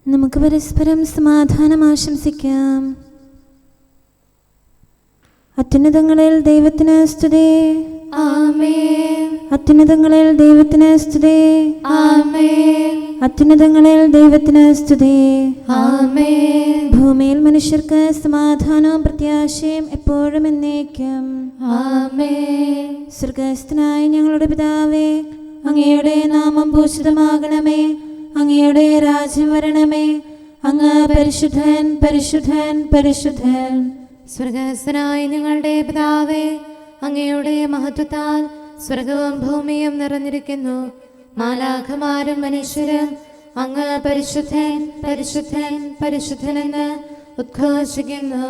നമുക്ക് പരസ്പരം സമാധാനം ആശംസിക്കാം. അത്യുന്നതങ്ങളിൽ ദൈവത്തിന് സ്തുതി. ആമേൻ. അത്യുന്നതങ്ങളിൽ ദൈവത്തിന് സ്തുതി. ആമേൻ. അത്യുന്നതങ്ങളിൽ ദൈവത്തിന് സ്തുതി. ആമേൻ. ഭൂമിയിൽ മനുഷ്യർക്ക് സമാധാനവും പ്രത്യാശയും എപ്പോഴും എന്നേക്കും. ആമേൻ. സ്വർഗ്ഗസ്ഥനായ ഞങ്ങളുടെ പിതാവേ, അങ്ങയുടെ നാമം പൂജിതമാകണമേ. അങ്ങയുടെ രാജ്യം വരണമേ. അങ്ങ് പരിശുദ്ധൻ, പരിശുദ്ധൻ, പരിശുദ്ധൻ. സ്വർഗ്ഗസ്ഥനായ ഞങ്ങളുടെ പിതാവേ, അങ്ങയുടെ മഹത്വത്താൽ സ്വർഗവും ഭൂമിയും നിറഞ്ഞിരിക്കുന്നു. മാലാഖമാരും മനുഷ്യരും അങ്ങ് പരിശുദ്ധൻ, പരിശുദ്ധൻ, പരിശുദ്ധനെന്ന് ഉദ്ഘോഷിക്കുന്നു.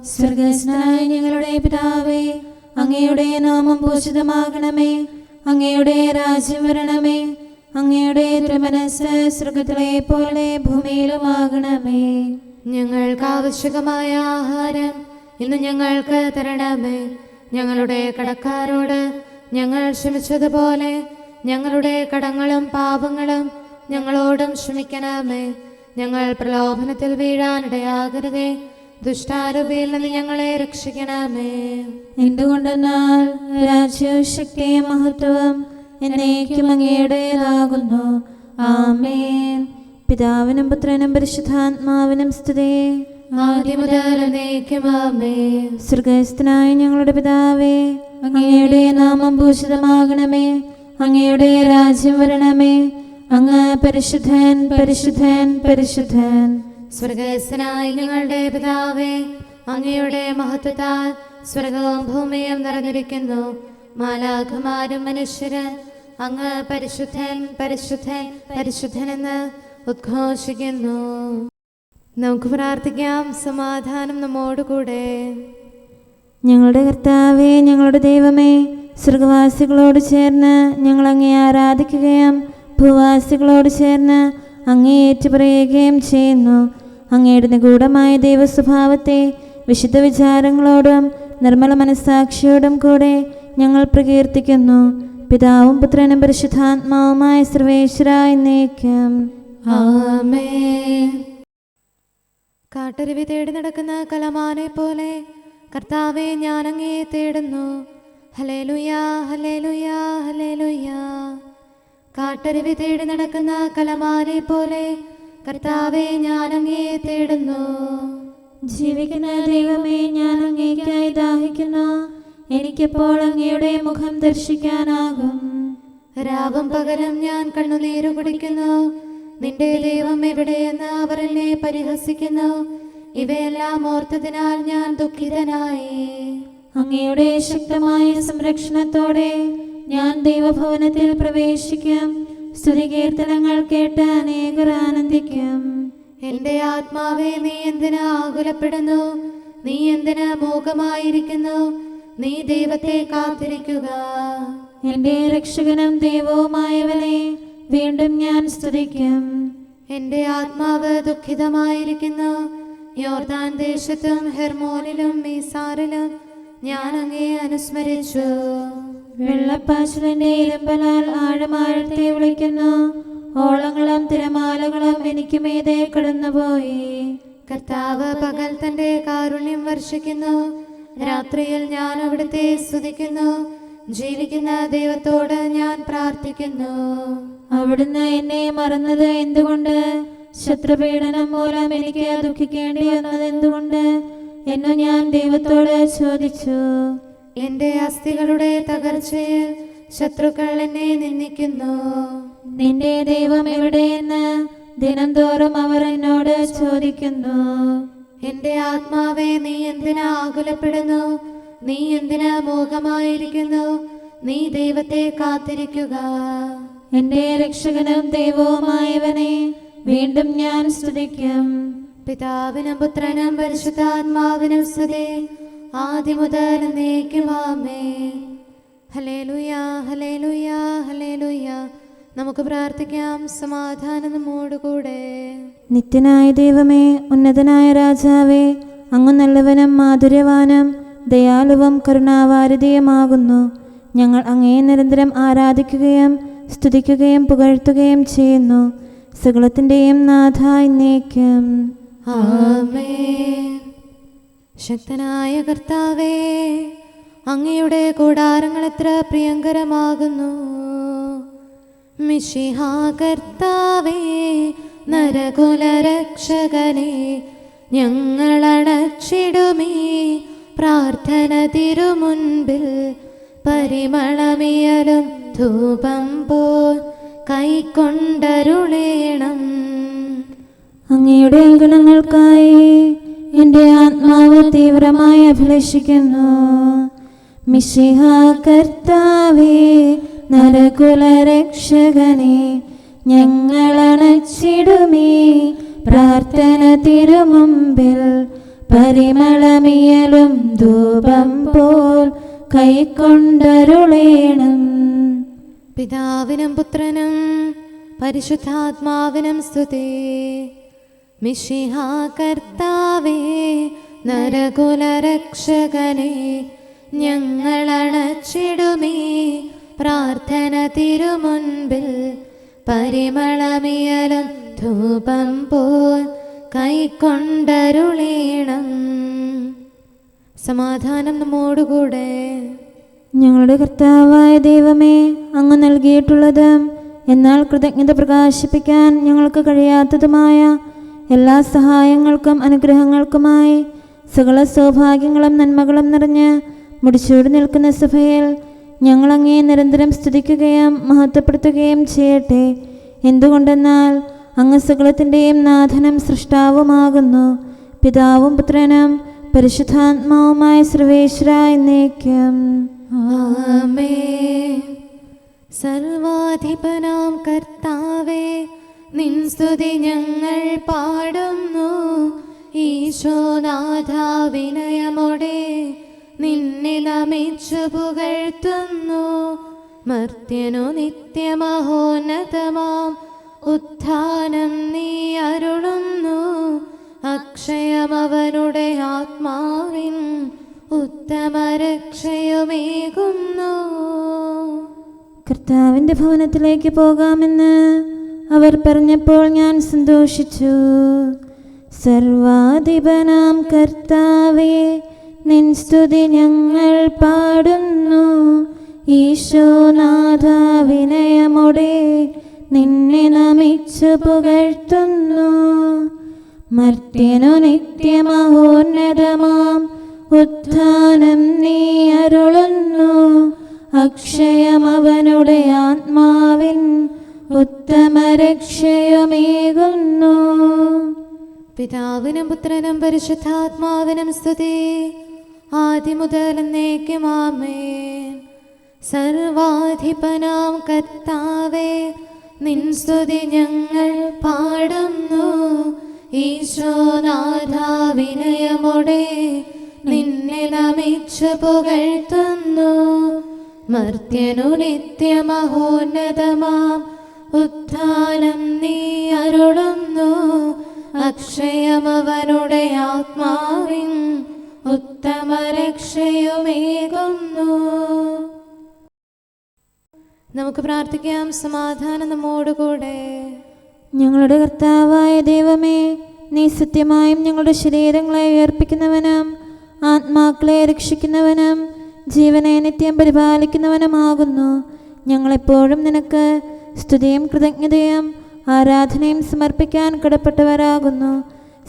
സ്വർഗ്ഗസ്ഥനായ ഞങ്ങളുടെ പിതാവേ, അങ്ങയുടെ നാമം പൂജിതമാകണമേ. അങ്ങയുടെ രാജ്യം വരണമേ. അങ്ങയുടെ തിരുമനസ്സ് സ്വർഗ്ഗത്തിലെ പോലെ ഭൂമിയിലുമാകണമേ. ഞങ്ങൾക്ക് ആവശ്യമായ ആഹാരം ഇന്ന് ഞങ്ങൾക്ക് തരണമേ. ഞങ്ങളുടെ കടക്കാരോട് ഞങ്ങൾ ക്ഷമിച്ചതുപോലെ ഞങ്ങളുടെ കടങ്ങളും പാപങ്ങളും ഞങ്ങളോടും ക്ഷമിക്കണമേ. ഞങ്ങൾ പ്രലോഭനത്തിൽ വീഴാനിടയാകരുതേ. ദുഷ്ടാരൂപിയിൽ നിന്ന് ഞങ്ങളെ രക്ഷിക്കണമേ. എന്തുകൊണ്ടെന്നാൽ രാജ്യവും ശക്തിയും മഹത്വവും എന്നേക്കും അങ്ങയുടേതാകുന്നു. ആമേൻ. പിതാവിനും പുത്രനും പരിശുദ്ധാത്മാവിനും സ്തുതി. ആദ്യം മുതൽ എന്നേക്കും ആമേൻ. സ്വർഗ്ഗസ്ഥനായ ഞങ്ങളുടെ പിതാവേ, അങ്ങയുടെ നാമം പൂജിതമാകണമേ. അങ്ങയുടെ രാജ്യം വരണമേ. അങ്ങ് പരിശുദ്ധൻ, പരിശുദ്ധൻ, പരിശുദ്ധൻ. സ്വർഗ്ഗസ്ഥനായ ഞങ്ങളുടെ പിതാവേ, അങ്ങയുടെ മഹത്വത്താൽ സ്വർഗവും ഭൂമിയും നിറഞ്ഞിരിക്കുന്നു. മാലാഖമാരും മനുഷ്യരും അങ്ങ് പരിശുദ്ധൻ, പരിശുദ്ധൻ, പരിശുദ്ധനെന്ന് ഉദ്ഘോഷിക്കുന്നു. നമുക്ക് പ്രാർത്ഥിക്കാം. സമാധാനം നമ്മോടുകൂടെ. ഞങ്ങളുടെ കർത്താവേ, ഞങ്ങളുടെ ദൈവമേ, സ്വർഗവാസികളോട് ചേർന്ന് ഞങ്ങൾ അങ്ങേ ആരാധിക്കുകയും ഭൂവാസികളോട് ചേർന്ന് അങ്ങേ ഏറ്റുപറയുകയും ചെയ്യുന്നു. അങ്ങയുടെ നിഗൂഢമായ ദൈവസ്വഭാവത്തെ വിശുദ്ധ വിചാരങ്ങളോടും നിർമ്മല മനസ്സാക്ഷിയോടും കൂടെ ഞങ്ങൾ പ്രകീർത്തിക്കുന്നു. പിതാവും പുത്രനും പരിശുദ്ധാത്മാവുമായ സർവേശ്വരായ എന്നേക്കും. ആമേൻ. കാട്ടരുവി തേടി നടക്കുന്ന കലമാനെ പോലെ കർത്താവെ ഞാൻ അങ്ങയെ തേടുന്നു. ഹല്ലേലൂയാ, ഹല്ലേലൂയാ, ഹല്ലേലൂയാ. കാട്ടരുവി തേടി നടക്കുന്ന കലമാനെ പോലെ കർത്താവെ ഞാൻ അങ്ങയെ തേടുന്നു. ജീവിക്കുന്ന ദൈവമേ, ഞാൻ അങ്ങേയ്ക്കായി ദാഹിക്കുന്നു. എനിക്കെപ്പോൾ അങ്ങയുടെ മുഖം ദർശിക്കാനാകും? രാവും പകലും ഞാൻ കണ്ണുനീരു കുടിക്കുന്നു. നിന്റെ ദൈവം എവിടെയെന്ന് അവർ എന്നെ പരിഹസിക്കുന്നു. ഇവയെല്ലാം ഓർത്തതിനാൽ ഞാൻ ദുഃഖിതനായി. അങ്ങയുടെ ശക്തമായ സംരക്ഷണത്തോടെ ഞാൻ ദൈവഭവനത്തിൽ പ്രവേശിക്കും. സ്തുതികീർത്തനങ്ങൾ കേട്ട് അനേകർ ആനന്ദിക്കും. എന്റെ ആത്മാവെ, നീ എന്തിന് ആകുലപ്പെടുന്നു? നീ എന്തിന് മൂകമായിരിക്കുന്നു? നീ ദൈവത്തെ കാത്തിരിക്കുക. എന്റെ രക്ഷകനും ദൈവവുമായവനെ വീണ്ടും ഞാൻ സ്തുതിക്കും. എന്റെ ആത്മാവ് ദുഃഖിതമായിരിക്കുന്നു. യോർദാൻ ദേശത്തും ഹെർമോനിലും മീസാറിലും ഞാൻ അങ്ങയെ അനുസ്മരിച്ചു. വെള്ളപ്പാച്ചിലിന്റെ ഇരമ്പലാൽ ആഴമാഴത്തെ വിളിക്കുന്നു. ഓളങ്ങളും തിരമാലകളും എനിക്ക് മീതെ കടന്നുപോയി. കർത്താവ് പകൽ തന്റെ കാരുണ്യം വർഷിക്കുന്നു. രാത്രിയിൽ ഞാൻ അവിടുത്തെ സ്തുതിക്കുന്നു. ജീവിക്കുന്ന ദൈവത്തോട് ഞാൻ പ്രാർത്ഥിക്കുന്നു. അവിടുന്ന് എന്നെ മറന്നത് എന്തുകൊണ്ട്? ശത്രുപീഡനം മൂലം എനിക്ക് ദുഃഖിക്കേണ്ടി വന്നത് എന്തുകൊണ്ട് എന്നു ഞാൻ ദൈവത്തോട് ചോദിച്ചു. എന്റെ അസ്ഥികളുടെ തകർച്ചയിൽ ശത്രുക്കൾ എന്നെ നിന്ദിക്കുന്നു. നിന്റെ ദൈവം എവിടെയെന്ന് ദിനംതോറും അവർ എന്നോട് ചോദിക്കുന്നു. എന്റെ ആത്മാവെ, നീ എന്തിനാ ആകുലപ്പെടുന്നു? നീ എന്തിനാ മൂകമായിരിക്കുന്നു? നീ ദൈവത്തെ കാത്തിരിക്കുക. എന്റെ രക്ഷകനും ദൈവവുമായവനെ വീണ്ടും ഞാൻ സ്തുതിക്കും. പിതാവിനും പുത്രനും പരിശുദ്ധാത്മാവിനും സ്തുതി. ആദ്യം മുതൽ എന്നേക്കും ആമേൻ. ഹല്ലേലൂയാ, ഹല്ലേലൂയാ, ഹല്ലേലൂയാ. നമുക്ക് പ്രാർത്ഥിക്കാം. സമാധാനം നമ്മോടുകൂടെ. നിത്യനായ ദൈവമേ, ഉന്നതനായ രാജാവേ, അങ്ങ് നല്ലവനും മാധുര്യവാനും ദയാലുവും കരുണാവാരിധിയുമാകുന്നു. ഞങ്ങൾ അങ്ങയെ നിരന്തരം ആരാധിക്കുകയും സ്തുതിക്കുകയും പുകഴ്ത്തുകയും ചെയ്യുന്നു. സകലത്തിൻ്റെയും നാഥ എന്നേക്കും. ആമേൻ. ശക്തനായ കർത്താവേ, അങ്ങയുടെ കൂടാരങ്ങൾ എത്ര പ്രിയങ്കരമാകുന്നു. മിശിഹാ കർത്താവേ, നരകുലരക്ഷകനെ, ഞങ്ങളണച്ചിടുമീ പ്രാർത്ഥന തിരുമുൻപിൽ. പരിമളമിയലും ധൂപം പോൽ കൈക്കൊണ്ടരുളേണം. അങ്ങയുടെ ഗുണങ്ങൾക്കായി എൻ്റെ ആത്മാവ് തീവ്രമായി അഭിലഷിക്കുന്നു. മിശിഹാ കർത്താവേ, നരകുലരക്ഷകനെ, ഞങ്ങളണച്ചിടുമീ പ്രാർത്ഥന തിരുമുമ്പിൽ. പരിമളമിയലും ധൂപം പോൽ കൈക്കൊണ്ടരുളേണം. പിതാവിനും പുത്രനും പരിശുദ്ധാത്മാവിനും സ്തുതി. മിശിഹാ കർത്താവേ, നരകുലരക്ഷകനെ, ഞങ്ങളണച്ചിടുമീ പ്രാർത്ഥന തിരുമുൻപിൽ. പരിമളമിയലും ധൂപം പോൽ കൈക്കൊണ്ടരുളേണം. സമാധാനം നമ്മോടുകൂടെ. ഞങ്ങളുടെ കർത്താവായ ദൈവമേ, അങ്ങ് നൽകിയിട്ടുള്ളതും എന്നാൽ കൃതജ്ഞത പ്രകാശിപ്പിക്കാൻ ഞങ്ങൾക്ക് കഴിയാത്തതുമായ എല്ലാ സഹായങ്ങൾക്കും അനുഗ്രഹങ്ങൾക്കുമായി സകല സൗഭാഗ്യങ്ങളും നന്മകളും നിറഞ്ഞ് മുടിച്ചൂടി നിൽക്കുന്ന സഭയിൽ ഞങ്ങളങ്ങേ നിരന്തരം സ്തുതിക്കുകയും മഹത്വപ്പെടുത്തുകയും ചെയ്യട്ടെ. എന്തുകൊണ്ടെന്നാൽ അങ്ങ് സകലത്തിൻ്റെയും നാഥനും സൃഷ്ടാവുമാകുന്നു. പിതാവും പുത്രനും പരിശുദ്ധാത്മാവുമായ സർവേശ്വര എന്നേക്കും. ആമേൻ. സർവാധിപനാം കർത്താവേ, നിൻ സ്തുതി ഞങ്ങൾ പാടുന്നു. ഈശോനാഥ, വിനയമോടെ നിന്നെ നമിച്ചു പുകഴ്ത്തുന്നു. മർത്യനു നിത്യമഹോന്നതമാം ഉത്ഥാനം നീ അരുളുന്നു. അക്ഷയമവനുടെ ആത്മാവിൻ ഉത്തമരക്ഷയുമേകുന്നു. കർത്താവിൻ്റെ ഭവനത്തിലേക്ക് പോകാമെന്ന് അവർ പറഞ്ഞപ്പോൾ ഞാൻ സന്തോഷിച്ചു. സർവാധിപനാം കർത്താവേ, നിൻ സ്തുതി ഞങ്ങൾ പാടുന്നു. ഈശോനാഥ, വിനയമോടെ നിന്നെ നമിച്ചു പുകഴ്ത്തുന്നു. മർത്യനു നിത്യമഹോന്നതമാം ഉത്ഥാനം നീ അരുളുന്നു. അക്ഷയമവനുടെ ആത്മാവിൻ ഉത്തമരക്ഷയുമേകുന്നു. പിതാവിനും പുത്രനും പരിശുദ്ധാത്മാവിനും സ്തുതി, ആദിമുതൽ എന്നേക്കും. ആമേൻ. സർവാധിപനാം കർത്താവേ, നിൻ സ്തുതി ഞങ്ങൾ പാടുന്നു. ഈശോനാഥ, വിനയമോടെ നിന്നെ നമിച്ചു പുകഴ്ത്തുന്നു. മർത്യനു നിത്യമഹോന്നതമാം ഉത്ഥാനം നീ അരുളുന്നു. അക്ഷയമവനുടെ ആത്മാവിൻ ഉത്തമരക്ഷയുമേകുന്നു. നമുക്ക് പ്രാർത്ഥിക്കാം. സമാധാനം നമ്മോടുകൂടെ. ഞങ്ങളുടെ കർത്താവായ ദൈവമേ, നീ സത്യമായും ഞങ്ങളുടെ ശരീരങ്ങളെ ഉയർപ്പിക്കുന്നവനും ആത്മാക്കളെ രക്ഷിക്കുന്നവനും ജീവനെ നിത്യം പരിപാലിക്കുന്നവനുമാകുന്നു. ഞങ്ങളെപ്പോഴും നിനക്ക് സ്തുതിയും കൃതജ്ഞതയും ആരാധനയും സമർപ്പിക്കാൻ കടപ്പെട്ടവരാകുന്നു.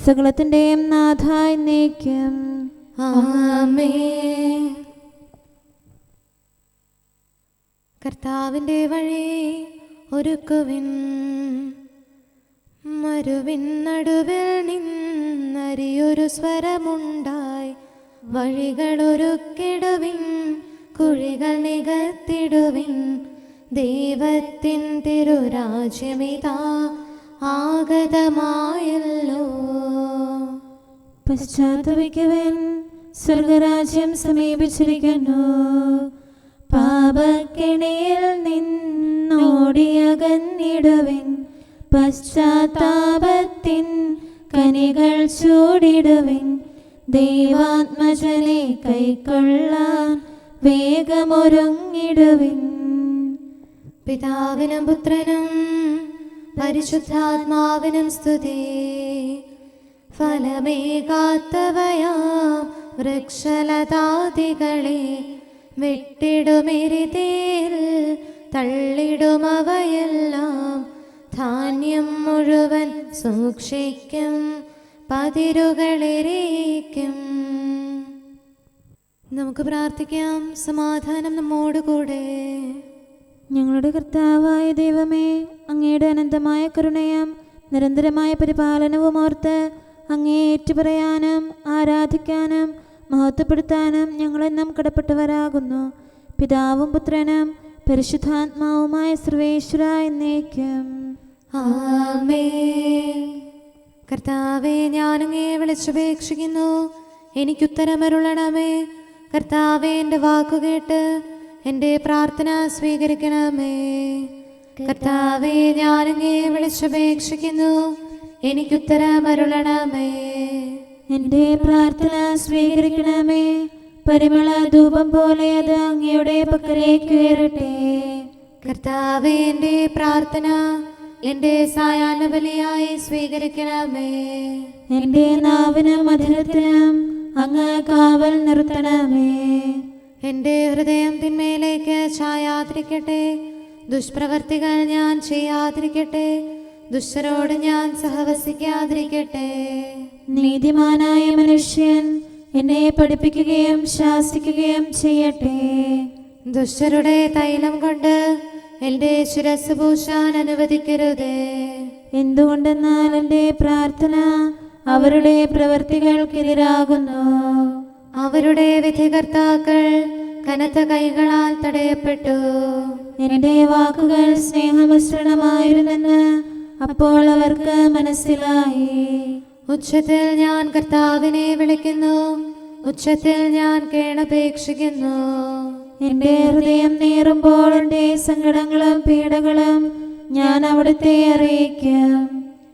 സകലത്തിൻ്റെയും നാഥ എന്നേക്കും. ആമേൻ. കർത്താവിൻ്റെ വഴി ഒരുക്കുവിൻ, മരുവിൻ നടുവിൽ നിന്നരിയൊരു സ്വരമുണ്ടായി. വഴികളൊരുക്കിടുവിൻ, കുഴികൾ നികത്തിടുവിൻ. ദൈവത്തിൻ തിരുരാജ്യമിതാ ആഗതമായല്ലോ. പശ്ചാത്തപിക്കുവിൻ, സ്വർഗരാജ്യം സമീപിച്ചിരിക്കുന്നു. പാപക്കെണിയിൽ നിന്നോടിയകന്നിടുവിൻ. പശ്ചാത്താപത്തിൻ കനികൾ ചൂടിടുവിൻ. ദൈവാത്മജനെ കൈക്കൊള്ളാൻ വേഗമൊരുങ്ങിടുവിൻ. പിതാവിനും പുത്രനും പരിശുദ്ധാത്മാവിനും സ്തുതി. ഫലമേകാത്തവയാം വൃക്ഷലതാദികളെ വിട്ടിടുമെരിതേൽ തള്ളിടുമവയെല്ലാം ധാന്യം മുഴുവൻ സൂക്ഷിക്കും, പതിരുകളെരിക്കും. നമുക്ക് പ്രാർത്ഥിക്കാം. സമാധാനം നമ്മോടുകൂടെ. ഞങ്ങളുടെ കർത്താവായ ദൈവമേ, അങ്ങയുടെ അനന്തമായ കരുണയും നിരന്തരമായ പരിപാലനവും ഓർത്ത് അങ്ങേ ഏറ്റുപറയാനും ആരാധിക്കാനും മഹത്വപ്പെടുത്താനും ഞങ്ങളെന്നും കടപ്പെട്ടവരാകുന്നു. പിതാവും പുത്രനും പരിശുദ്ധാത്മാവുമായ സർവേശ്വര എന്നേക്കും. ആമേൻ. കർത്താവേ, ഞാനങ്ങേ വിളിച്ചപേക്ഷിക്കുന്നു, എനിക്കുത്തരമരുളണമേ. കർത്താവേ, എൻ്റെ വാക്കുകേട്ട് എൻ്റെ പ്രാർത്ഥന സ്വീകരിക്കണമേ. കർത്താവേ, ഞാനങ്ങേ വിളിച്ചപേക്ഷിക്കുന്നു, എനിക്കുത്തരമരുളണമേ. എൻ്റെ പ്രാർത്ഥന സ്വീകരിക്കണമേ. പരിമള ധൂപം പോലെ അത് അങ്ങയുടെ പക്കലേക്ക് ഉയരട്ടെ. കർത്താവേ, എൻ്റെ പ്രാർത്ഥന എൻ്റെ സായാഹ്ന ബലിയായി സ്വീകരിക്കണമേ. എൻ്റെ നാവിനും മധുരത്തിനും അങ്ങ് കാവൽ നിർത്തണമേ. എൻ്റെ ഹൃദയം തിന്മയിലേക്ക് ചായാതിരിക്കട്ടെ. ദുഷ്പ്രവർത്തികൾ ഞാൻ ചെയ്യാതിരിക്കട്ടെ. ദുഷ്ടരോട് ഞാൻ സഹവസിക്കാതിരിക്കട്ടെ. നീതിമാനായ മനുഷ്യൻ എന്നെ പഠിപ്പിക്കുകയും ശാസിക്കുകയും ചെയ്യട്ടെ. ദുഷ്ടരുടെ തൈലം കൊണ്ട് എൻ്റെ ശിരസ് പൂശാൻ അനുവദിക്കരുതേ. എന്തുകൊണ്ടെന്നാൽ എൻ്റെ പ്രാർത്ഥന അവരുടെ പ്രവൃത്തികൾക്കെതിരാകുന്നു. അവരുടെ വിധികർത്താക്കൾ കനത്ത കൈകളാൽ തടയപ്പെട്ടു. എൻ്റെ വാക്കുകൾ സ്നേഹമിശ്രണമായിരുന്നെന്ന് അപ്പോൾ അവർക്ക് മനസ്സിലായി. ഉച്ചത്തിൽ ഞാൻ കർത്താവിനെ വിളിക്കുന്നു, ഉച്ചത്തിൽ ഞാൻ കേണപേക്ഷിക്കുന്നു. എൻ്റെ ഹൃദയം നീറുമ്പോൾ എൻ്റെ സങ്കടങ്ങളും പീഡകളും ഞാൻ അവിടുത്തെ അറിയിക്കും.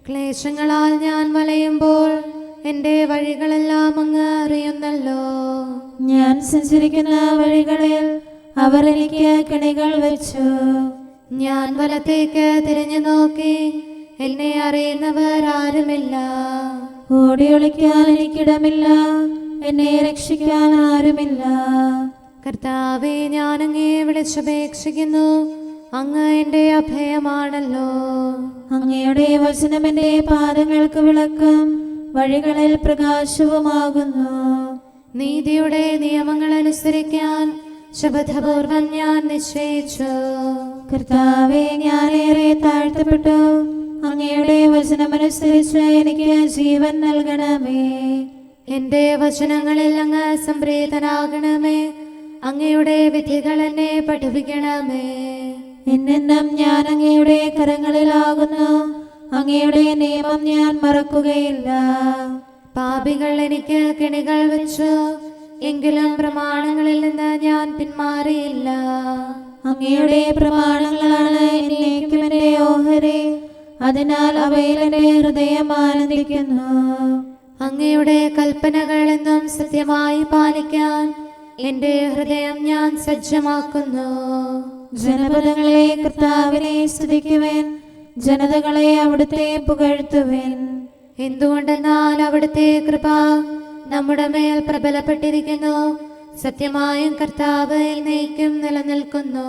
ക്ലേശങ്ങളാൽ ഞാൻ വലയുമ്പോൾ എൻ്റെ വഴികളെല്ലാം അങ്ങ് അറിയുന്നല്ലോ. ഞാൻ സഞ്ചരിക്കുന്ന വഴികളിൽ അവർ എനിക്ക് കെണികൾ വെച്ചു. ഞാൻ വലത്തേക്ക് തിരിഞ്ഞു നോക്കി, എന്നെ അറിയുന്നവർ ആരുമില്ല. ഓടിയൊളിക്കാൻ എനിക്കിടമില്ല, എന്നെ രക്ഷിക്കാൻ ആരുമില്ല. കർത്താവേ, ഞാനങ്ങേ വിളിച്ചപേക്ഷിക്കുന്നു, അങ്ങ് എൻ്റെ അഭയമാണല്ലോ. അങ്ങയുടെ വചനം എൻ്റെ പാദങ്ങൾക്ക് വിളക്കും വഴികളിൽ പ്രകാശവുമാകുന്നു. നീതിയുടെ നിയമങ്ങൾ അനുസരിക്കാൻ ശപഥപൂർവം ഞാൻ നിശ്ചയിച്ചു. കർത്താവേ, ഞാനേറെ താഴ്ത്തപ്പെട്ടു. അങ്ങയുടെ വചനമനുസരിച്ച് എനിക്ക് ജീവൻ നൽകണമേ. എൻ്റെ വചനങ്ങളിൽ അങ്ങ് സംപ്രീതനാകണമേ. അങ്ങയുടെ വിധികൾ എന്നെ പഠിപ്പിക്കണമേ. എന്നെന്നും ഞാൻ അങ്ങയുടെ കരങ്ങളിലാകുന്നു. അങ്ങയുടെ നിയമം ഞാൻ മറക്കുകയില്ല. പാപികൾ എനിക്ക് കെണികൾ വെച്ചു, എങ്കിലും പ്രമാണങ്ങളിൽ നിന്ന് ഞാൻ പിന്മാറിയില്ല. അങ്ങയുടെ പ്രമാണങ്ങളാണ് എന്നേക്കും എൻ്റെ ഓഹരി. അതിനാൽ അവയിൽ എൻ്റെ ഹൃദയം ആനന്ദിക്കുന്നു. അങ്ങയുടെ കൽപ്പനകൾ എന്നും സത്യമായി പാലിക്കാൻ എൻ്റെ ഹൃദയം ഞാൻ സജ്ജമാക്കുന്നു. ജനപദങ്ങളെ കർത്താവിനെ സ്തുതിക്കുവിൻ, ജനതകളെ അവിടുത്തെ പുകഴ്ത്തുവിൻ. എന്തുകൊണ്ടെന്നാൽ അവിടുത്തെ കൃപ നമ്മുടെ മേൽ പ്രബലപ്പെട്ടിരിക്കുന്നു. സത്യമായും കർത്താവ് എന്നേക്കും നിലനിൽക്കുന്നു.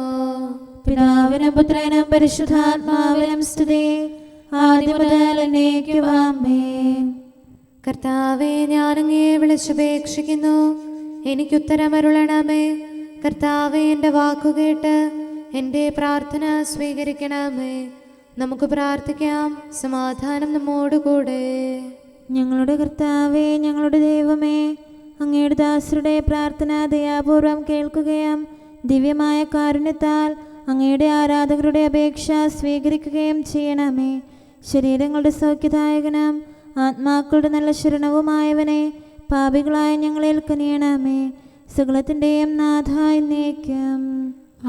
പിതാവിനും പുത്രനും പരിശുദ്ധാത്മാവിനും സ്തുതി, ആദ്യം മുതൽ എന്നേക്കും ആമേൻ. കർത്താവേ, ഞാനങ്ങേ വിളിച്ചപേക്ഷിക്കുന്നു, എനിക്കുത്തരമരുളണമേ. കർത്താവേ, എൻ്റെ വാക്കുകേട്ട് എൻ്റെ പ്രാർത്ഥന സ്വീകരിക്കണമേ. നമുക്ക് പ്രാർത്ഥിക്കാം. സമാധാനം നമ്മോടുകൂടെ. ഞങ്ങളുടെ കർത്താവേ, ഞങ്ങളുടെ ദൈവമേ, അങ്ങയുടെ ദാസരുടെ പ്രാർത്ഥന ദയാപൂർവം കേൾക്കുകയും ദിവ്യമായ കാരുണ്യത്താൽ അങ്ങയുടെ ആരാധകരുടെ അപേക്ഷ സ്വീകരിക്കുകയും ചെയ്യണമേ. ശരീരങ്ങളുടെ സൗഖ്യദായകനും ആത്മാക്കളുടെ നല്ല ശരണവുമായവനെ പാപികളായ ഞങ്ങളിൽ കനിയണമേ. സകലത്തിൻ്റെയും നാഥ എന്നേക്കും.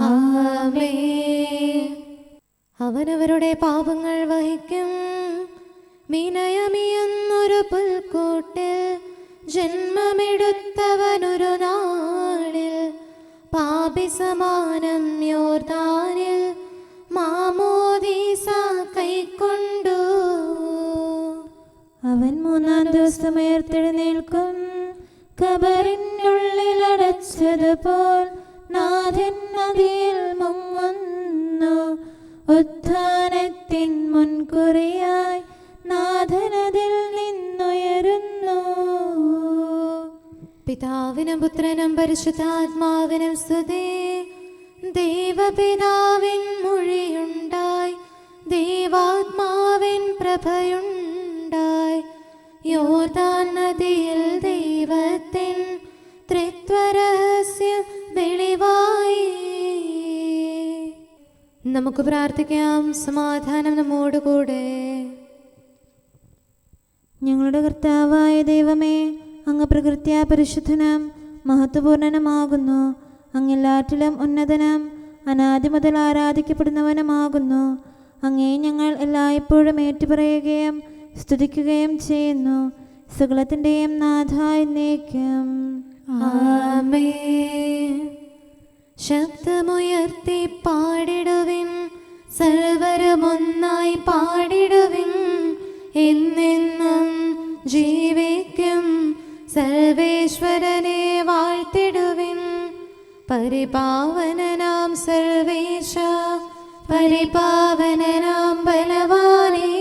ആമേൻ. അവനവരുടെ പാപങ്ങൾ വഹിക്കും. വിനയമിയെന്നൊരു പുൽക്കൂട്ടിൽ ജന്മമെടുത്തവനൊരു നാളിൽ പാപി സമാനം യോർദാനിൽ മാമോദീസ കൈ കൈക്കൊണ്ടു. അവൻ മൂന്നാം ദിവസം ഉയർത്തെഴുന്നേൽക്കും. കബറിനുള്ളിൽ അടച്ചതുപോൽ നാഥൻ നദിയിൽ മുങ്ങുന്നു. ഉത്ഥാനത്തിൻ മുൻകുറിയായി നാഥനതിൽ നിന്നുയരുന്നു. പിതാവിനും പുത്രനും പരിശുദ്ധാത്മാവിനും സ്തുതി. ദൈവപിതാവിൻ മൊഴിയുണ്ടായി, ദൈവാത്മാവിൻ പ്രഭയുണ്ടായി. യോർദാൻ നദിയിൽ ദൈവത്തിൻ ത്രിത്വരഹസ്യം വെളിവായി. നമുക്ക് പ്രാർത്ഥിക്കാം. സമാധാനം നമ്മോടുകൂടെ. ഞങ്ങളുടെ കർത്താവായ ദൈവമേ, അങ്ങ് പ്രകൃത്യാ പരിശുദ്ധനും മഹത്വപൂർണനുമാകുന്നു. അങ്ങെല്ലാറ്റിലും ഉന്നതനും അനാദി മുതൽ ആരാധിക്കപ്പെടുന്നവനുമാകുന്നു. അങ്ങേ ഞങ്ങൾ എല്ലായ്പ്പോഴും ഏറ്റുപറയുകയും സ്തുതിക്കുകയും ചെയ്യുന്നു. സകലത്തിൻ്റെയും നാഥ എന്നേക്കും. ആമേൻ. ശബ്ദമുയർത്തി പാടിടുവിൻ, സർവരും ഒന്നായി പാടിടുവിൻ. എന്നെന്നും ജീവിക്കും സർവേശ്വരനെ വാഴ്ത്തിടുവിൻ. പരിപാവനനാം സർവേശ, പരിപാവനനാം ബലവാനേ,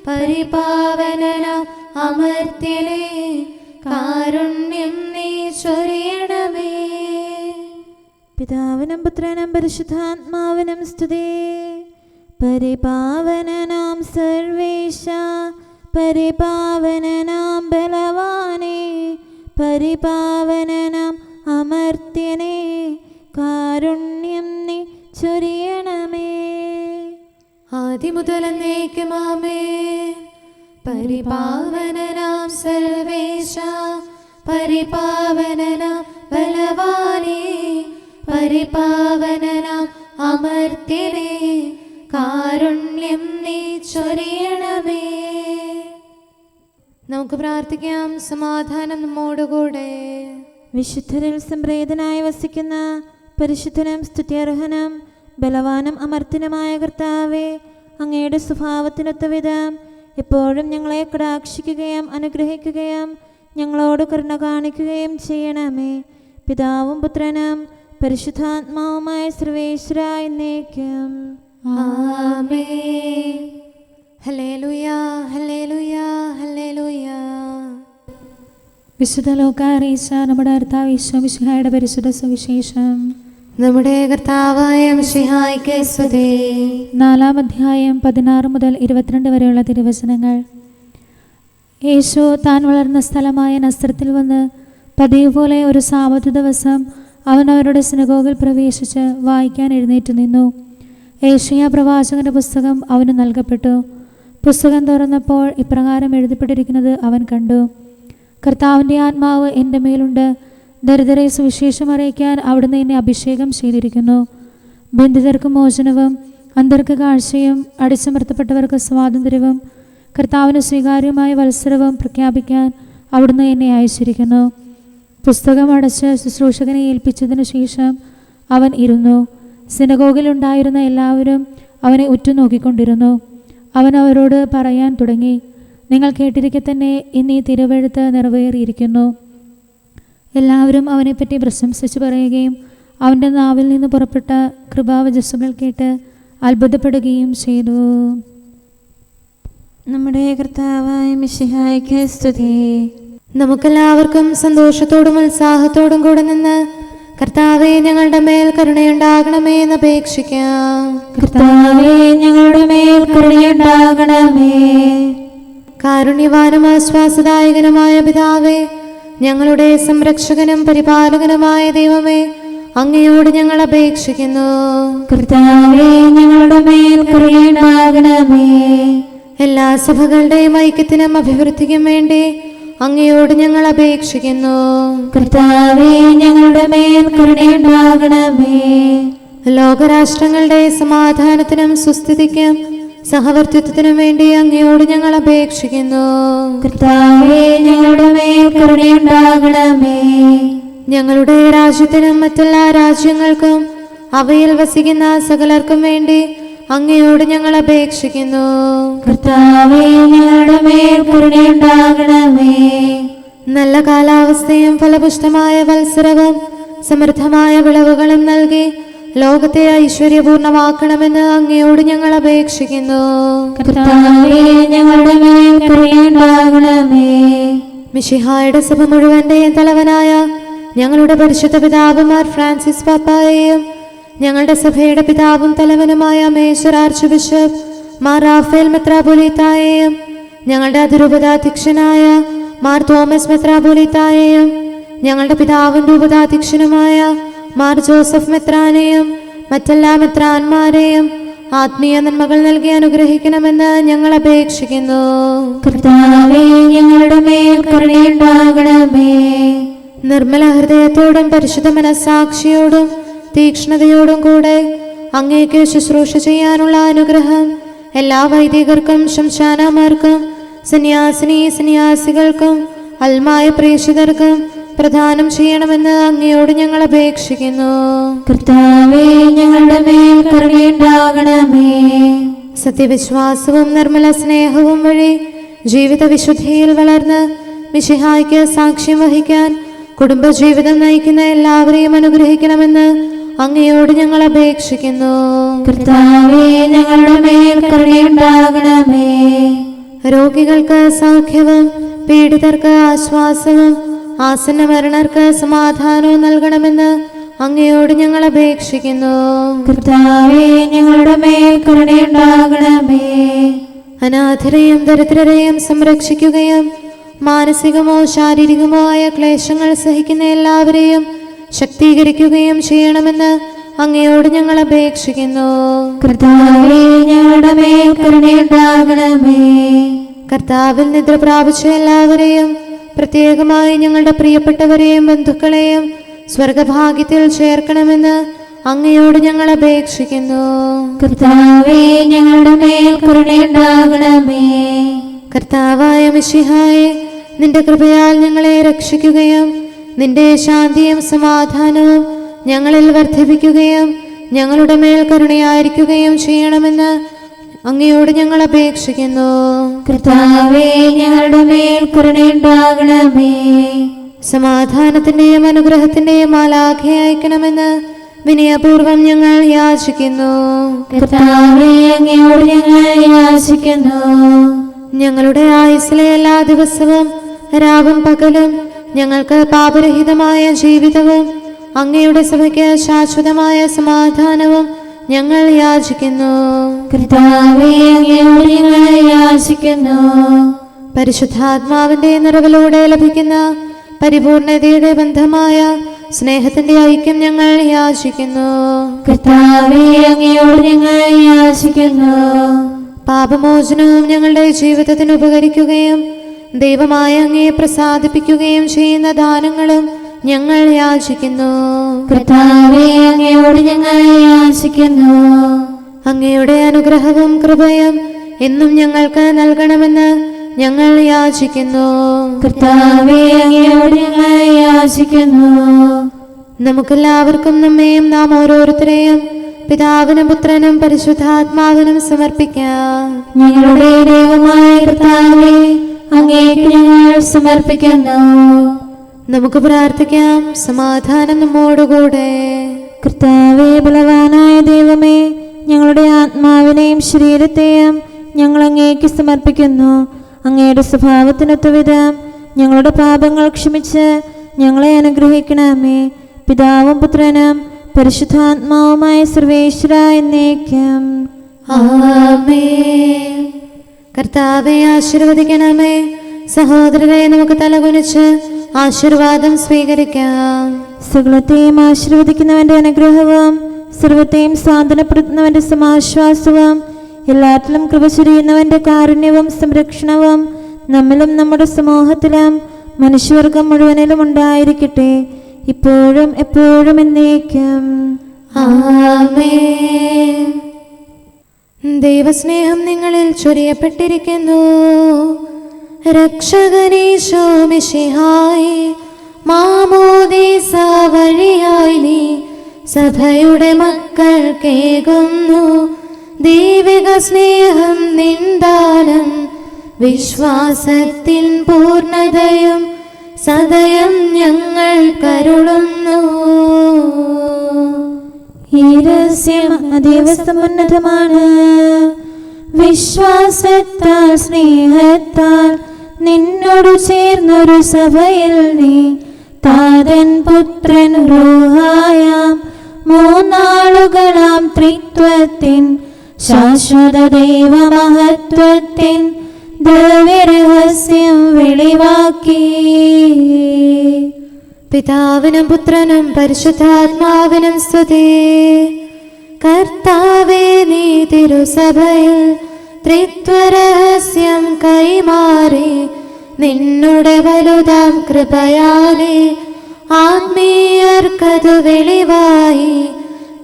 പരിപാവനനാം അമർത്യനേ, കാരുണ്യം നീ ചൊരിയണമേ. പിതാവിനും പുത്രനും പരിശുദ്ധാത്മാവിനും സ്തുതി. പരിപാവനനാം സർവേശ, പരിപാവനനാം ബലവാനേ, പരിപാവനനാം അമർത്യനേ, കാരുണ്യം നീ ചൊരിയണമേ. ആദിമുതൽ എന്നേക്കും ആമേൻ. പരിപാവനനാം സർവേശ, പരിപാവനനാം ബലവാനേ, പരിപാവനനാം അമർത്യനേ, കാരുണ്യം നീ ചൊരിയണമേ. നമുക്ക് പ്രാർത്ഥിക്കാം. സമാധാനം നമ്മോടുകൂടെ. വിശുദ്ധരിൽ സംപ്രേതനായി വസിക്കുന്ന പരിശുദ്ധനും സ്തുത്യർഹനും ബലവാനും അമർത്യനുമായ കർത്താവേ, അങ്ങയുടെ സ്വഭാവത്തിനൊത്ത വിധം എപ്പോഴും ഞങ്ങളെ കടാക്ഷിക്കുകയും അനുഗ്രഹിക്കുകയും ഞങ്ങളോട് കരുണ കാണിക്കുകയും ചെയ്യണമേ. പിതാവും പുത്രനും പരിശുദ്ധാത്മാവുമായ സർവേശ്വര എന്നേക്കും. ആമേൻ. ഹല്ലേലൂയ, ഹല്ലേലൂയ, ഹല്ലേലൂയ. വിശുദ്ധ ലൂക്കാറിയിച്ച നമ്മുടെ കർത്താവ് ഈശോ മിശിഹായുടെ പരിശുദ്ധ സുവിശേഷം. നമ്മുടെ കർത്താവായ മിശിഹായ്ക്ക് സ്തുതി. 4-ാം അധ്യായം 16 മുതൽ 22 വരെയുള്ള തിരുവചനങ്ങൾ. യേശു താൻ വളർന്ന സ്ഥലമായ നസ്രത്തിൽ വന്ന് പതിവ് പോലെ ഒരു സാബത്ത് ദിവസം അവൻ അവരുടെ സിനഗോഗിൽ പ്രവേശിച്ച് വായിക്കാൻ എഴുന്നേറ്റ് നിന്നു. ഏശയ്യാ പ്രവാചകന്റെ പുസ്തകം അവന് നൽകപ്പെട്ടു. പുസ്തകം തുറന്നപ്പോൾ ഇപ്രകാരം എഴുതപ്പെട്ടിരിക്കുന്നത് അവൻ കണ്ടു. കർത്താവിൻ്റെ ആത്മാവ് എൻ്റെ മേലുണ്ട്, ദരിദ്രരെ സുവിശേഷം അറിയിക്കാൻ അവിടുന്ന് എന്നെ അഭിഷേകം ചെയ്തിരിക്കുന്നു. ബന്ധിതർക്ക് മോചനവും അന്ധർക്ക് കാഴ്ചയും അടിച്ചമർത്തപ്പെട്ടവർക്ക് സ്വാതന്ത്ര്യവും കർത്താവിന് സ്വീകാര്യമായ വത്സരവും പ്രഖ്യാപിക്കാൻ അവിടുന്ന് എന്നെ അയച്ചിരിക്കുന്നു. പുസ്തകം അടച്ച് ശുശ്രൂഷകനെ ഏൽപ്പിച്ചതിനു ശേഷം അവൻ ഇരുന്നു. സിനഗോഗിലുണ്ടായിരുന്ന എല്ലാവരും അവനെ ഉറ്റുനോക്കിക്കൊണ്ടിരുന്നു. അവൻ അവരോട് പറയാൻ തുടങ്ങി, നിങ്ങൾ കേട്ടിരിക്കെ തന്നെ ഇന്നീ തിരുവെഴുത്ത് നിറവേറിയിരിക്കുന്നു. എല്ലാവരും അവനെപ്പറ്റി പ്രശംസിച്ച് പറയുകയും അവൻ്റെ നാവിൽ നിന്ന് പുറപ്പെട്ട കൃപാവചസ്സുകൾ കേട്ട് അത്ഭുതപ്പെടുകയും ചെയ്തു. നമ്മുടെ കർത്താവായ മിശിഹായ്ക്ക് സ്തുതി. നമുക്കെല്ലാവർക്കും സന്തോഷത്തോടും ഉത്സാഹത്തോടും കൂടെ നിന്ന് കർത്താവേ ഞങ്ങളുടെ മേൽ കരുണയുണ്ടാകണമേ എന്ന് അപേക്ഷിക്കാം. കർത്താവേ ഞങ്ങളുടെ മേൽ കരുണയുണ്ടാകണമേ. കാരുണ്യവാനും ആശ്വാസദായകനുമായ പിതാവേ, ഞങ്ങളുടെ സംരക്ഷകനും പരിപാലകനുമായ ദൈവമേ, അങ്ങയോട് ഞങ്ങൾ അപേക്ഷിക്കുന്നു. കർത്താവേ ഞങ്ങളുടെ മേൽ കരുണയുണ്ടാകണമേ. എല്ലാ സഭകളുടെയും ഐക്യത്തിനും അഭിവൃദ്ധിക്കും വേണ്ടി അങ്ങയോട് ഞങ്ങൾ അപേക്ഷിക്കുന്നു. കർത്താവേ ഞങ്ങളുടെ മേൽ കരുണയുണ്ടാകണമേ. ലോകരാഷ്ട്രങ്ങളുടെ സമാധാനത്തിനും സുസ്ഥിതിക്കും സഹവർത്തിത്വത്തിനും വേണ്ടി അങ്ങയോട് ഞങ്ങൾ അപേക്ഷിക്കുന്നു. കർത്താവേ ഞങ്ങളുടെ മേൽ കരുണയുണ്ടാകണമേ. ഞങ്ങളുടെ രാജ്യത്തിനും മറ്റെല്ലാ രാജ്യങ്ങൾക്കും അവയിൽ വസിക്കുന്ന സകലർക്കും വേണ്ടി അങ്ങയോട് ഞങ്ങൾ അപേക്ഷിക്കുന്നു. കർത്താവേ, ഞങ്ങളുടെ മേൽ കരുണയുണ്ടാകണമേ. നല്ല കാലാവസ്ഥയും ഫലപുഷ്ടമായ വത്സരവും സമൃദ്ധമായ വിളവുകളും നൽകി ലോകത്തെ ഐശ്വര്യപൂർണമാക്കണമെന്ന് അങ്ങയോട് ഞങ്ങൾ അപേക്ഷിക്കുന്നു. കർത്താവേ, ഞങ്ങളുടെ മേൽ കരുണയുണ്ടാകണമേ. മിശിഹായുടെ സഭ മുഴുവന്റെയും തലവനായ ഞങ്ങളുടെ പരിശുദ്ധ പിതാവ് മാർ ഫ്രാൻസിസ് പാപ്പായെയും ഞങ്ങളുടെ സഭയുടെ പിതാവും തലവനുമായ മേജർ ആർച്ച് ബിഷപ്പ് മാർ റാഫേൽ മെത്രാപൊലീത്തായെയും ഞങ്ങളുടെ അതിരൂപതാധ്യക്ഷനായ മാർ തോമസ് മെത്രാപൊലീത്തായെയും ഞങ്ങളുടെ പിതാവും രൂപതാധ്യക്ഷനുമായ മാർ ജോസഫ് മെത്രാനെയും മറ്റെല്ലാ മെത്രാന്മാരെയും ആത്മീയ നന്മകൾ നൽകി അനുഗ്രഹിക്കണമെന്ന് ഞങ്ങൾ അപേക്ഷിക്കുന്നു. കർത്താവേ, ഞങ്ങളുടെ മേൽ കരുണയുണ്ടാകണമേ. നിർമ്മല ഹൃദയത്തോടും പരിശുദ്ധ മനസ്സാക്ഷിയോടും തീക്ഷ്ണതയോടും കൂടെ അങ്ങേക്ക് ശുശ്രൂഷ ചെയ്യാനുള്ള അനുഗ്രഹം എല്ലാ വൈദികർക്കും ശംശാനമാർക്കും സന്യാസികൾക്കും അൽമായ പ്രേക്ഷിതർക്കും പ്രദാനം ചെയ്യണമെന്ന് അങ്ങയോട് ഞങ്ങൾ അപേക്ഷിക്കുന്നു. കർത്താവേ, ഞങ്ങളുടെ മേൽ കരുണയുണ്ടാകണമേ. സത്യവിശ്വാസവും നിർമ്മല സ്നേഹവും വഴി ജീവിത വിശുദ്ധിയിൽ വളർന്ന് മിശിഹായ്ക്ക് സാക്ഷ്യം വഹിക്കാൻ കുടുംബജീവിതം നയിക്കുന്ന എല്ലാവരെയും അനുഗ്രഹിക്കണമെന്ന് അങ്ങയോട് ഞങ്ങൾ അപേക്ഷിക്കുന്നു. കർത്താവേ, ഞങ്ങളുടെ മേൽ കരുണയുണ്ടാകണമേ. രോഗികൾക്ക് സൗഖ്യവും പീഡിതർക്ക് ആശ്വാസവും ആസന്ന മരണർക്ക് സമാധാനവും നൽകണമെന്ന് അങ്ങയോട് ഞങ്ങൾ അപേക്ഷിക്കുന്നു. കർത്താവേ, ഞങ്ങളുടെ മേൽ കരുണയുണ്ടാകണമേ. അനാഥരെയും ദരിദ്രരെയും സംരക്ഷിക്കുകയും മാനസികമോ ശാരീരികമോ ആയ ക്ലേശങ്ങൾ സഹിക്കുന്ന എല്ലാവരെയും ശക്തീകരിക്കുകയും ചെയ്യണമെന്ന് അങ്ങയോട് ഞങ്ങൾ അപേക്ഷിക്കുന്നു. കർത്താവേ, ഞങ്ങളുടെ മേൽ കരുണയുണ്ടാകണമേ. കർത്താവിൽ നിദ്ര പ്രാപിച്ച എല്ലാവരെയും പ്രത്യേകമായി ഞങ്ങളുടെ പ്രിയപ്പെട്ടവരെയും ബന്ധുക്കളെയും സ്വർഗഭാഗ്യത്തിൽ ചേർക്കണമെന്ന് അങ്ങയോട് ഞങ്ങൾ അപേക്ഷിക്കുന്നു. കർത്താവേ, ഞങ്ങളുടെ മേൽ കരുണയുണ്ടാകണമേ. കർത്താവായ മിശിഹായെ, നിന്റെ കൃപയാൽ ഞങ്ങളെ രക്ഷിക്കുകയും നിന്റെ ശാന്തിയും സമാധാനവും ഞങ്ങളിൽ വർദ്ധിപ്പിക്കുകയും ഞങ്ങളുടെ മേൽ കരുണയായിരിക്കുകയും ചെയ്യണമെന്ന് അങ്ങയോട് ഞങ്ങൾ അപേക്ഷിക്കുന്നു. കർത്താവേ, ഞങ്ങളുടെ മേൽ കരുണയുണ്ടാകണമേ. സമാധാനത്തിന്റെയും അനുഗ്രഹത്തിന്റെയും മാലാഖയെ അയക്കണമെന്ന് വിനയപൂർവം ഞങ്ങൾ യാചിക്കുന്നു. കർത്താവേ, അങ്ങയോട് ഞങ്ങൾ യാചിക്കുന്നു. ഞങ്ങളുടെ ആയുസ്സിലെ എല്ലാ ദിവസവും രാവും പകലും ഞങ്ങൾക്ക് പാപരഹിതമായ ജീവിതവും അങ്ങയുടെ സഭയ്ക്ക് ശാശ്വതമായ സമാധാനവും ഞങ്ങൾ യാചിക്കുന്നു. കർത്താവേ, അങ്ങയോട് ഞങ്ങൾ യാചിക്കുന്നു. പരിശുദ്ധാത്മാവിന്റെ നിറവിലൂടെ ലഭിക്കുന്ന പരിപൂർണതയുടെ ബന്ധമായ സ്നേഹത്തിന്റെ ഐക്യം ഞങ്ങൾ യാചിക്കുന്നു. കർത്താവേ, അങ്ങയോട് ഞങ്ങൾ യാചിക്കുന്നു. പാപമോചനവും ഞങ്ങളുടെ ജീവിതത്തിന് ഉപകരിക്കുകയും ദൈവമായ അങ്ങയെ പ്രസാദിപ്പിക്കുകയും ചെയ്യുന്ന ദാനങ്ങളും ഞങ്ങൾ യാചിക്കുന്നു. കർത്താവേ, അങ്ങയോട് ഞങ്ങൾ യാചിക്കുന്നു. അങ്ങയുടെ അനുഗ്രഹവും കൃപയും എന്നും ഞങ്ങൾക്ക് നൽകണമെന്ന് ഞങ്ങൾ യാചിക്കുന്നു. കർത്താവേ, അങ്ങയോട് ഞങ്ങൾ യാചിക്കുന്നു. നമുക്കെല്ലാവർക്കും നമ്മെയും നാം ഓരോരുത്തരെയും പിതാവിനും പുത്രനും പരിശുദ്ധാത്മാവിനും സമർപ്പിക്കാം. ഞങ്ങളുടെ ദൈവമായ കർത്താവേ, അങ്ങേക്ക് ഞങ്ങൾ സമർപ്പിക്കുന്നു. നമുക്ക് പ്രാർത്ഥിക്കാം. സമാധാനം നമ്മോടുകൂടെ. കർത്താവേ, ബലവാനായ ദൈവമേ, ഞങ്ങളുടെ ആത്മാവിനെയും ശരീരത്തെയും ഞങ്ങൾ അങ്ങേക്ക് സമർപ്പിക്കുന്നു. അങ്ങയുടെ സ്വഭാവത്തിനൊത്തവിധം ഞങ്ങളുടെ പാപങ്ങൾ ക്ഷമിച്ച് ഞങ്ങളെ അനുഗ്രഹിക്കണമേ. പിതാവും പുത്രനും പരിശുദ്ധാത്മാവുമായ സർവേശ്വര എന്നേക്കും ആമേൻ. കർത്താവെ ആശീർവദിക്കണമേ. സഹോദരരെ, നമുക്ക് തലകുനിച്ച് ആശീർവാദം സ്വീകരിക്കാം. സകലത്തെയും ആശീർവദിക്കുന്നവന്റെ അനുഗ്രഹവും സർവത്തെയും സാന്ത്വനപ്പെടുത്തുന്നവന്റെ സമാശ്വാസവും എല്ലാറ്റിലും കൃപ ചൊരിയുന്നവന്റെ കാരുണ്യവും സംരക്ഷണവും നമ്മിലും നമ്മുടെ സമൂഹത്തിലും മനുഷ്യവർഗം മുഴുവനിലും ഉണ്ടായിരിക്കട്ടെ, ഇപ്പോഴും എപ്പോഴും എന്നേക്കും ആമേൻ. ദൈവസ്നേഹം നിങ്ങളിൽ ചൊരിയപ്പെട്ടിരിക്കുന്നു. രക്ഷകനീശോ മിശിഹായി മാമോദീസ വഴിയായി നീ സഭയുടെ മക്കൾ കേകുന്നു ദൈവിക സ്നേഹം നിന്ദാനം വിശ്വാസത്തിൻ പൂർണ്ണതയും സദയം ഞങ്ങൾ കരുളുന്നു. ഈ രഹസ്യം അതീവ സമുന്നതമാണ്. വിശ്വാസത്താൽ സ്നേഹത്താൽ നിന്നോട് ചേർന്നൊരു സഭയിൽ നീ താതൻ പുത്രൻ റൂഹായാം മൂന്നാളുകളാം ത്രിത്വത്തിൻ ശാശ്വത ദൈവമഹത്വത്തിൻ ദിവ്യരഹസ്യം വെളിവാക്കി. പിതാവിനും പുത്രനും പരിശുദ്ധാത്മാവിനും സ്തുതി. കർത്താവേ, നീ തിരുസഭയിൽ ത്രിത്വരഹസ്യം കൈമാറി നിന്നുടെ വലുതാം കൃപയാലെ ആത്മീയർക്കതു വെളിവായി.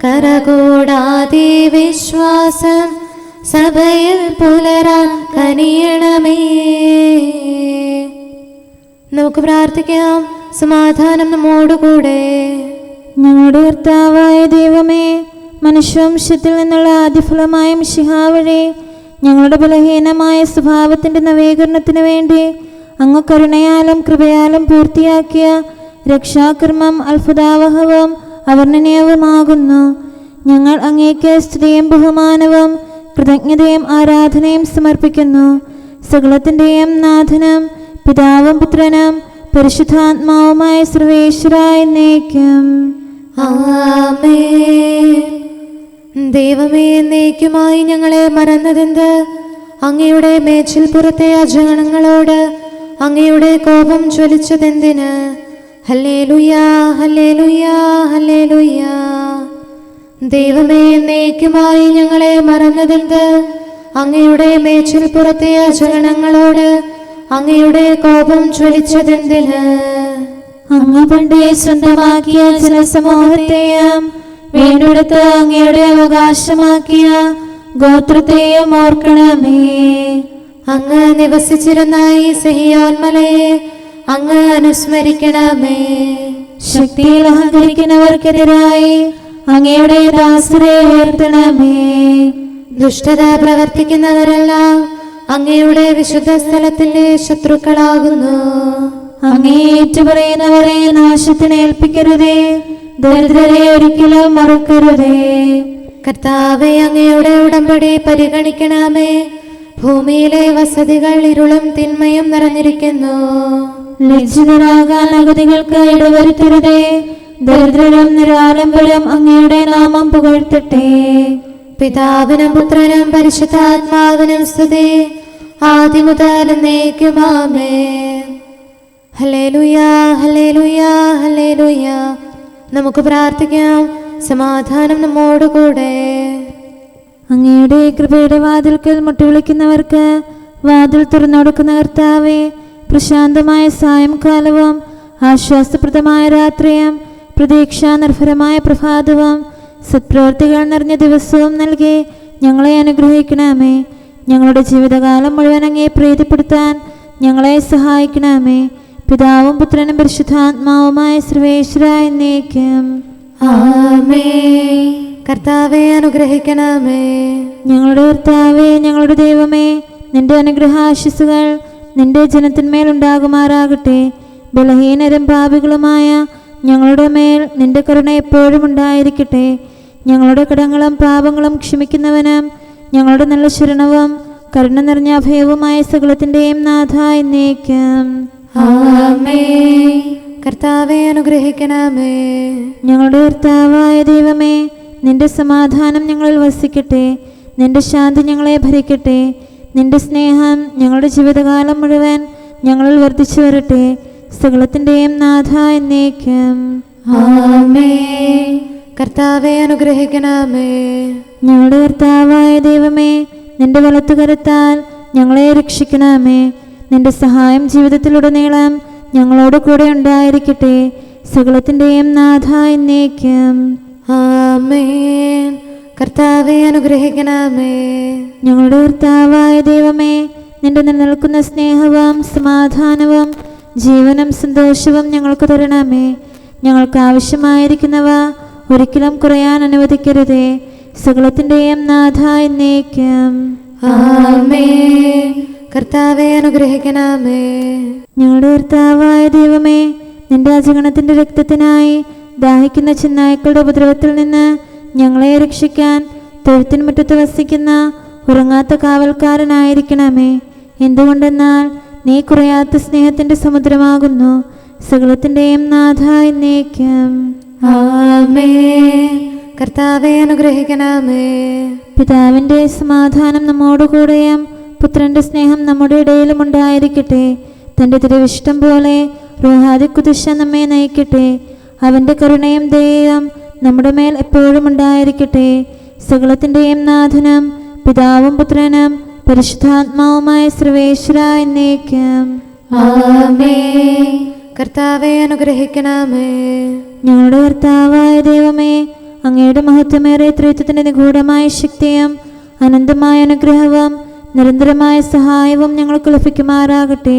കരകൂടാതെ വിശ്വാസം സഭയിൽ പുലരാൻ കനിയണമേ. നമുക്ക് പ്രാർത്ഥിക്കാം. സമാധാനം നമ്മോടുകൂടെ. ഞങ്ങളുടെ കർത്താവായ ദൈവമേ, മനുഷ്യവംശത്തിൽ നിന്നുള്ള ആദിഫലമായ മിശിഹാ വഴി ഞങ്ങളുടെ ബലഹീനമായ സ്വഭാവത്തിൻ്റെ നവീകരണത്തിന് വേണ്ടി അങ്ങ് കരുണയാലും കൃപയാലും പൂർത്തിയാക്കിയ രക്ഷാകർമ്മം അത്ഭുതാവഹവും അവർണ്ണനീയവുമാകുന്നു. ഞങ്ങൾ അങ്ങേക്ക് സ്തുതിയും ബഹുമാനവും കൃതജ്ഞതയും ആരാധനയും സമർപ്പിക്കുന്നു. സകലത്തിൻ്റെയും നാഥനും പിതാവും പുത്രനും പരിശുദ്ധാത്മാവുമായ സർവേശ്വരായ എന്നേക്കും ആമേൻ. ദൈവമേ, എന്നേക്കുമായി ഞങ്ങളെ മറന്നതെന്ത്? അങ്ങയുടെ മേച്ചിൽ പുറത്തെ അജഗണങ്ങളോട് അങ്ങയുടെ കോപം ജ്വലിച്ചതെന്തിന്? ഹല്ലേലൂയാ, ഹല്ലേലൂയാ, ഹല്ലേലൂയാ. ദൈവമേ, എന്നേക്കുമായി ഞങ്ങളെ മറന്നതെന്ത്? അങ്ങയുടെ മേച്ചിൽ പുറത്തെ അജഗണങ്ങളോട് അങ്ങയുടെ കോപം ജ്വലിച്ചതെന്തിന്? അങ്ങ് പണ്ടേ സ്വന്തമാക്കിയ ജനസമൂഹത്തെയും വീണ്ടെടുത്ത് അങ്ങയുടെ അവകാശമാക്കിയ ഗോത്രത്തെയും ഓർക്കണമേ. അങ്ങ് നിവസിച്ചിരുന്ന ഈ സിഹിയോൻ മലയെ അങ്ങ് അനുസ്മരിക്കണമേ. ശക്തിയിൽ അഹങ്കരിക്കുന്നവർക്കെതിരായി അങ്ങയുടെ ദാസരെ ഉയർത്തണമേ. ദുഷ്ടത പ്രവർത്തിക്കുന്നവരെല്ലാം അങ്ങയുടെ വിശുദ്ധ സ്ഥലത്തിന്റെ ശത്രുക്കളാകുന്നു. അങ്ങേ ഏറ്റുപറയുന്നവരെ നാശത്തിന് ഏൽപ്പിക്കരുതേ, ദരിദ്രരെ ഒരിക്കലും മറക്കരുതേ. കർത്താവേ, അങ്ങയുടെ ഉടമ്പടി പരിഗണിക്കണമേ. ഭൂമിയിലെ വസതികൾ ഇരുളും തിന്മയും നിറഞ്ഞിരിക്കുന്നു. ലജ്ജിതരാകാൻ അഗതികൾക്ക് ഇടവരുത്തരുതേ, ദരിദ്രരും നിരാലംബരും അങ്ങയുടെ നാമം പുകഴ്ത്തട്ടെ. പിതാവിനും പുത്രനും പരിശുദ്ധാത്മാവിനും സ്തുതി, ആദിമുതൽ എന്നേക്കും ആമേൻ. ഹല്ലേലൂയാ, ഹല്ലേലൂയാ, ഹല്ലേലൂയാ. നമുക്ക് പ്രാർത്ഥിക്കാം. സമാധാനം നമ്മോടുകൂടെ. അങ്ങയുടെ കൃപയുടെ വാതിൽക്കൽ മുട്ടിവിളിക്കുന്നവർക്ക് വാതിൽ തുറന്നുകൊടുക്കുന്ന കർത്താവേ, പ്രശാന്തമായ സായംകാലവും ആശ്വാസപ്രദമായ രാത്രിയും പ്രതീക്ഷാനിർഭരമായ പ്രഭാതവും സത്പ്രവൃത്തികൾ നിറഞ്ഞ ദിവസവും നൽകി ഞങ്ങളെ അനുഗ്രഹിക്കണമേ. ഞങ്ങളുടെ ജീവിതകാലം മുഴുവൻ അങ്ങേ പ്രീതിപ്പെടുത്താൻ ഞങ്ങളെ സഹായിക്കണമേ. പിതാവും പുത്രനും പരിശുദ്ധാത്മാവുമായ സർവേശ്വരായ എന്നേക്കും ആമേൻ. കർത്താവേ, അനുഗ്രഹിക്കണമേ. ഞങ്ങളുടെ കർത്താവേ, ഞങ്ങളുടെ ദൈവമേ, നിന്റെ അനുഗ്രഹാശിസുകൾ നിന്റെ ജനത്തിന്മേൽ ഉണ്ടാകുമാറാകട്ടെ. ബലഹീനരും പാപികളുമായ ഞങ്ങളുടെ മേൽ നിന്റെ കരുണ എപ്പോഴും ഉണ്ടായിരിക്കട്ടെ. ഞങ്ങളുടെ കടങ്ങളും പാപങ്ങളും ക്ഷമിക്കുന്നവനും ഞങ്ങളുടെ നല്ല ശരണവും കരുണ നിറഞ്ഞ അഭയവുമായ സകലത്തിൻ്റെയും നാഥ എന്നേക്കും ആമേൻ. കർത്താവേ, അനുഗ്രഹിക്കണമേ. ഞങ്ങളുടെ കർത്താവായ ദൈവമേ, നിന്റെ സമാധാനം ഞങ്ങളിൽ വസിക്കട്ടെ. നിന്റെ ശാന്തി ഞങ്ങളെ ഭരിക്കട്ടെ. നിന്റെ സ്നേഹം ഞങ്ങളുടെ ജീവിതകാലം മുഴുവൻ ഞങ്ങളിൽ വർദ്ധിച്ചു വരട്ടെ. സകലത്തിൻ്റെയും നാഥ എന്നേക്കും ആമേൻ. കർത്താവേ, അനുഗ്രഹിക്കണമേ. ഞങ്ങളുടെ കർത്താവായ ദൈവമേ, നിന്റെ വലത്തുകരത്താൽ ഞങ്ങളെ രക്ഷിക്കണമേ. നിന്റെ സഹായം ജീവിതത്തിലുടനീളം ഞങ്ങളോട് കൂടെ ഉണ്ടായിരിക്കട്ടെ. സകലത്തിൻ്റെയും നാഥ എന്നേക്കും ആമേൻ. കർത്താവേ, അനുഗ്രഹിക്കണമേ. ഞങ്ങളുടെ കർത്താവായ ദൈവമേ, നിന്റെ നിലനിൽക്കുന്ന സ്നേഹവും സമാധാനവും ജീവനും സന്തോഷവും ഞങ്ങൾക്ക് തരണമേ. ഞങ്ങൾക്ക് ആവശ്യമായിരിക്കുന്നവ ഒരിക്കലും കുറയാൻ അനുവദിക്കരുതേ. സകലത്തിൻ്റെയും നാഥ എന്നേക്കും. ആമേൻ. കർത്താവെ അനുഗ്രഹിക്കണമേ. ഞങ്ങളുടെ കർത്താവായ ദൈവമേ, നിന്റെ അജഗണത്തിന്റെ രക്തത്തിനായി ദാഹിക്കുന്ന ചെന്നായ്ക്കളുടെ ഉപദ്രവത്തിൽ നിന്ന് ഞങ്ങളെ രക്ഷിക്കാൻ തൊഴുത്തിൻ മുറ്റത്ത് വസിക്കുന്ന ഉറങ്ങാത്ത കാവൽക്കാരനായിരിക്കണമേ. എന്തുകൊണ്ടെന്നാൽ നീ കുറയാത്ത സ്നേഹത്തിന്റെ സമുദ്രമാകുന്നു. സകലത്തിൻ്റെയും നാഥ എന്നേക്കും. ആമേൻ. കർത്താവെ അനുഗ്രഹിക്കണമേ. പിതാവിന്റെ സമാധാനം നമ്മോടുകൂടെയും പുത്രന്റെ സ്നേഹം നമ്മുടെ ഇടയിലും ഉണ്ടായിരിക്കട്ടെ. തൻ്റെ തിരുവിഷ്ടം പോലെ റൂഹാദിക്കുദിശ നമ്മെ നയിക്കട്ടെ. അവൻ്റെ കരുണയും ദയയും നമ്മുടെ മേൽ എപ്പോഴും ഉണ്ടായിരിക്കട്ടെ. സകലത്തിൻ്റെയും നാഥനും പിതാവും പുത്രനും പരിശുദ്ധാത്മാവുമായ സർവേശ്വര എന്നേക്കും. ആമേൻ. കർത്താവെ അനുഗ്രഹിക്കണമേ. ഞങ്ങളുടെ കർത്താവായ ദൈവമേ, അങ്ങയുടെ മഹത്വമേറിയ ത്രിത്വത്തിന്റെ നിഗൂഢമായ ശക്തിയും അനന്തമായ അനുഗ്രഹവും നിരന്തരമായ സഹായവും ഞങ്ങൾക്ക് ലഭിക്കുമാറാകട്ടെ.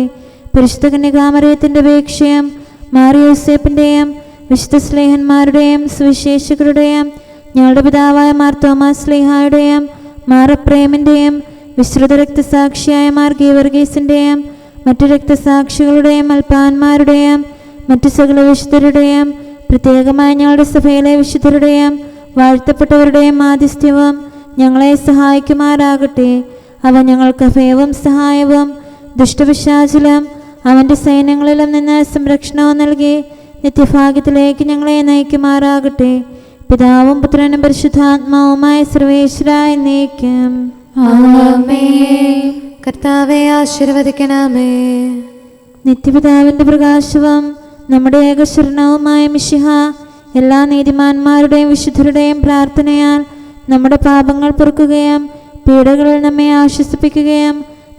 പരിശുദ്ധ കന്യകാമറിയത്തിന്റെ അപേക്ഷയും മാറിയോസേപ്പിന്റെയും വിശുദ്ധ സ്ലേഹന്മാരുടെയും സുവിശേഷകരുടെയും ഞങ്ങളുടെ പിതാവായ മാർ തോമാസ് സ്ലീഹായുടെയും മാർ എപ്രേമിന്റെയും വിശ്രുത രക്തസാക്ഷിയായ മാർ ഗീവർഗീസിന്റെയും മറ്റു രക്തസാക്ഷികളുടെയും അൽപ്പാന്മാരുടെയും മറ്റു സകല വിശുദ്ധരുടെയും പ്രത്യേകമായി ഞങ്ങളുടെ സഭയിലെ വിശുദ്ധരുടെയും വാഴ്ത്തപ്പെട്ടവരുടെയും മാധ്യസ്ഥ്യവും ഞങ്ങളെ സഹായിക്കുമാറാകട്ടെ. അവ ഞങ്ങൾക്ക് അഭയവും സഹായവും ദുഷ്ടപിശാചിലും അവൻ്റെ സൈന്യങ്ങളിലും നിന്ന് സംരക്ഷണവും നൽകി നിത്യഭാഗ്യത്തിലേക്ക് ഞങ്ങളെ നയിക്കുമാറാകട്ടെ. പിതാവും പുത്രനും പരിശുദ്ധാത്മാവുമായ സർവേശ്വര എന്നേക്കും. ആമേൻ. കർത്താവെ ആശീർവദിക്കണമേ. നിത്യപിതാവിൻ്റെ പ്രകാശവും നമ്മുടെ ഏകശരണവുമായ മിശിഹ എല്ലാ നീതിമാന്മാരുടെയും വിശുദ്ധരുടെയും പ്രാർത്ഥനയാൽ നമ്മുടെ പാപങ്ങൾ പൊറുക്കുകയും പീഡകളിൽ നമ്മെ ആശ്വസിപ്പിക്കുകയും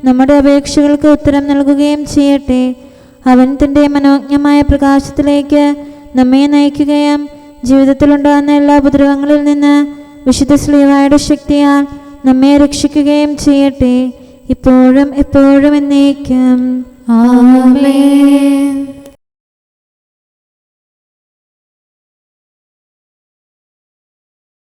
നമ്മുടെ അപേക്ഷകൾക്ക് ഉത്തരം നൽകുകയും ചെയ്യട്ടെ. അവൻ തൻ്റെ മനോജ്ഞമായ പ്രകാശത്തിലേക്ക് നമ്മെ നയിക്കുകയും ജീവിതത്തിലുണ്ടാകുന്ന എല്ലാ ഉപദ്രവങ്ങളിൽ നിന്ന് വിശുദ്ധ ശ്ലീഹായുടെ ശക്തിയാൽ നമ്മെ രക്ഷിക്കുകയും ചെയ്യട്ടെ, ഇപ്പോഴും എപ്പോഴും എന്നേക്കും. ആമേൻ.